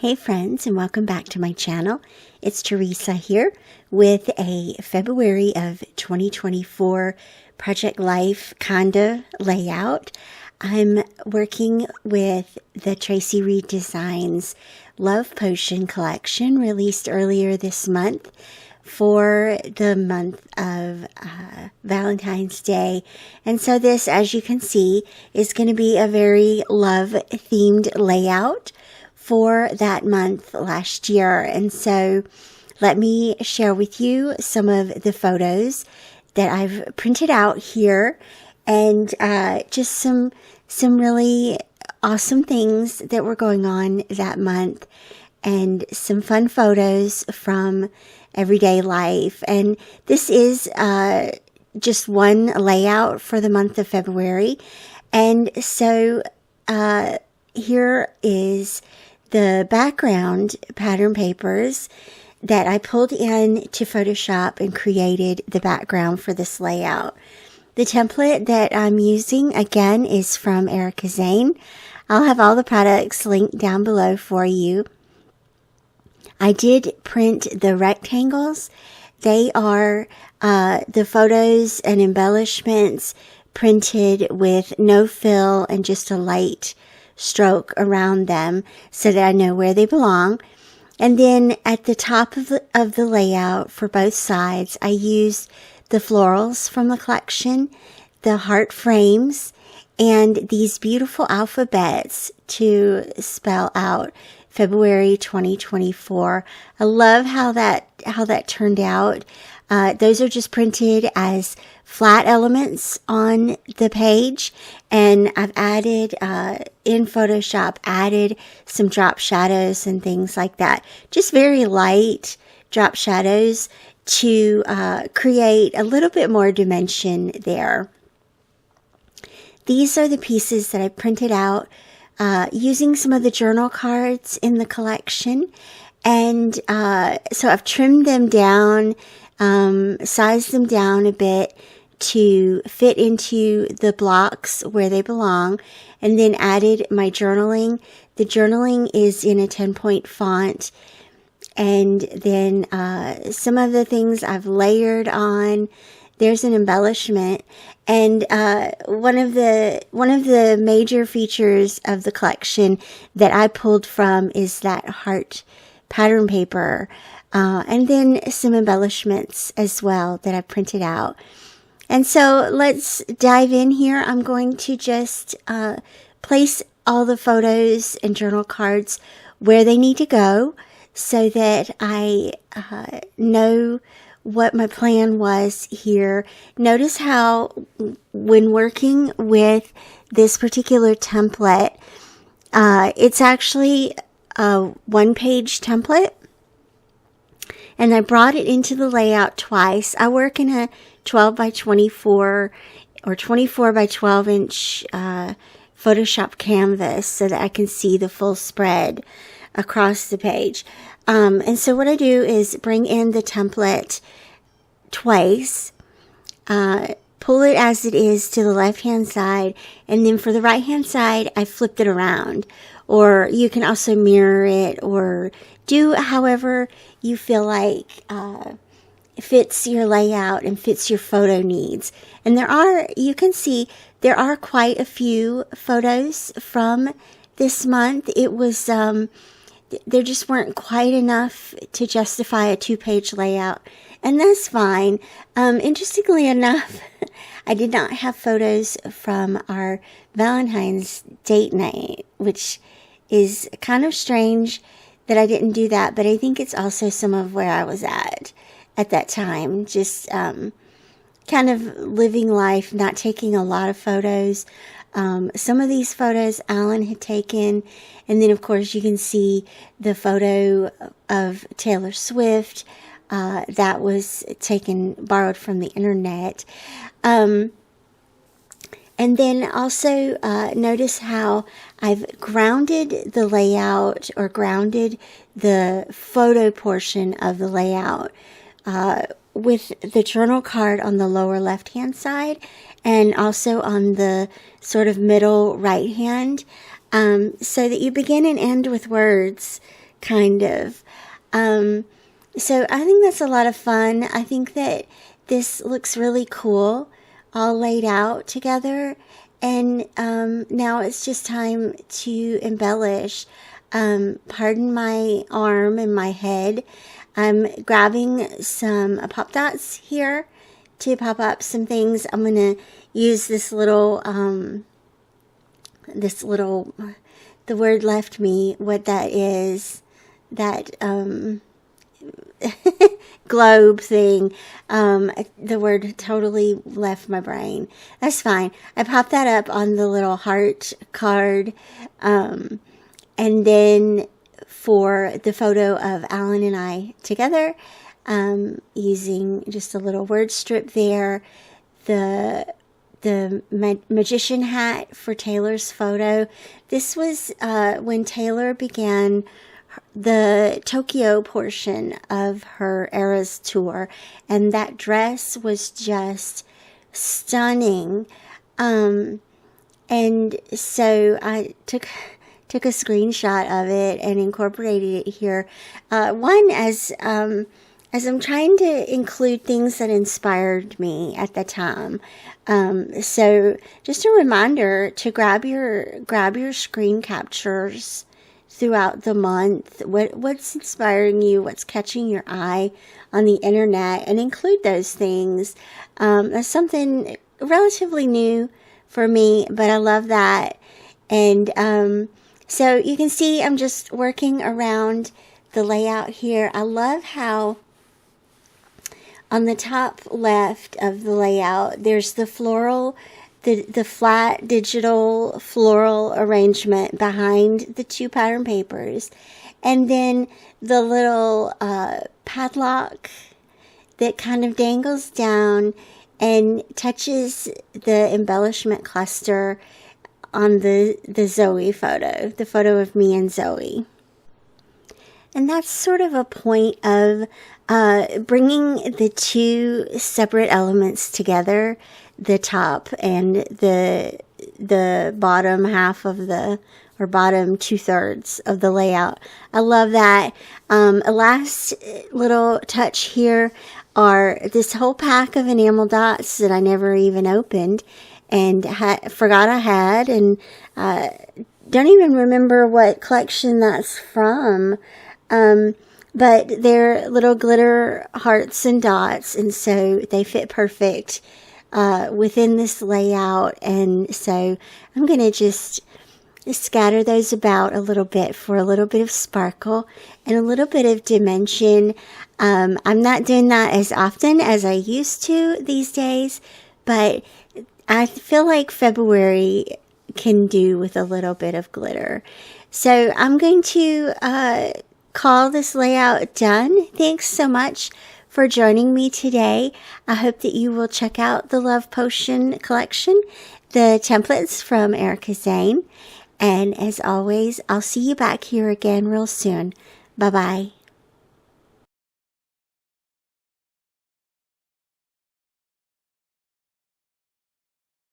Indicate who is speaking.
Speaker 1: Hey friends, and welcome back to my channel. It's Teresa here with a February of 2024 Project Life condo layout. I'm working with the Traci Reed Designs Love Potion collection released earlier this month for the month of Valentine's Day. And so this, as you can see, is going to be a very love-themed layout for that month last year. And so let me share with you some of the photos that I've printed out here, and just some really awesome things that were going on that month, and some fun photos from everyday life. And this is just one layout for the month of February. And so here is the background pattern papers that I pulled in to Photoshop and created the background for this layout. The template that I'm using, again, is from Erica Zane. I'll have all the products linked down below for you. I did print the rectangles. They are the photos and embellishments printed with no fill and just a light stroke around them so that I know where they belong. And then at the top of the layout for both sides, I used the florals from the collection, the heart frames, and these beautiful alphabets to spell out February 2024. I love how that turned out. Those are just printed as flat elements on the page, and I've added in Photoshop some drop shadows and things like that. Just very light drop shadows to create a little bit more dimension there. These are the pieces that I printed out using some of the journal cards in the collection, and so I've trimmed them down, sized them down a bit to fit into the blocks where they belong, and then added my journaling. The journaling is in a 10-point font, and then some of the things I've layered on. There's an embellishment, and one of the major features of the collection that I pulled from is that heart pattern paper, and then some embellishments as well that I printed out. And so let's dive in here. I'm going to just place all the photos and journal cards where they need to go so that I know what my plan was here. Notice how when working with this particular template, it's actually a one-page template, and I brought it into the layout twice. I work in a 12 by 24 or 24 by 12 inch Photoshop canvas so that I can see the full spread across the page. And so what I do is bring in the template twice, pull it as it is to the left-hand side, and then for the right-hand side, I flipped it around. Or you can also mirror it, or do however you feel like fits your layout and fits your photo needs. And you can see there are quite a few photos from this month. It was, there just weren't quite enough to justify a 2-page layout, and that's fine. Interestingly enough, I did not have photos from our Valentine's date night, which is kind of strange that I didn't do that, but I think it's also some of where I was at that time. Just kind of living life, not taking a lot of photos. Some of these photos Alan had taken, and then of course you can see the photo of Taylor Swift that was borrowed from the internet. And then also notice how I've grounded the layout, or grounded the photo portion of the layout with the journal card on the lower left-hand side, and also on the sort of middle right hand, so that you begin and end with words kind of. So I think that's a lot of fun. I think that this looks really cool, all laid out together. And now it's just time to embellish. Pardon my arm and my head. I'm grabbing some pop dots here to pop up some things. I'm going to use this little, the word left me what that is, that globe thing. The word totally left my brain. That's fine. I popped that up on the little heart card. And then for the photo of Alan and I together, using just a little word strip there, the magician hat for Taylor's photo. This was when Taylor began the Tokyo portion of her Eras tour, and that dress was just stunning. And so I took a screenshot of it and incorporated it here. As I'm trying to include things that inspired me at the time. So just a reminder to grab your screen captures throughout the month. What's inspiring you? What's catching your eye on the internet? And include those things. That's something relatively new for me, but I love that. And so you can see I'm just working around the layout here. I love how on the top left of the layout, there's the floral, the flat digital floral arrangement behind the two pattern papers. And then the little padlock that kind of dangles down and touches the embellishment cluster on the Zoe photo, the photo of me and Zoe. And that's sort of a point of bringing the two separate elements together, the top and the bottom half of or bottom 2/3 of the layout. I love that. A last little touch here are this whole pack of enamel dots that I never even opened and forgot I had, and don't even remember what collection that's from. But they're little glitter hearts and dots, and so they fit perfect within this layout. And so I'm going to just scatter those about a little bit for a little bit of sparkle and a little bit of dimension. I'm not doing that as often as I used to these days, but I feel like February can do with a little bit of glitter. So I'm going to call this layout done. Thanks so much for joining me today. I hope that you will check out the Love Potion collection, the templates from Erica Zane. And as always, I'll see you back here again real soon. Bye-bye.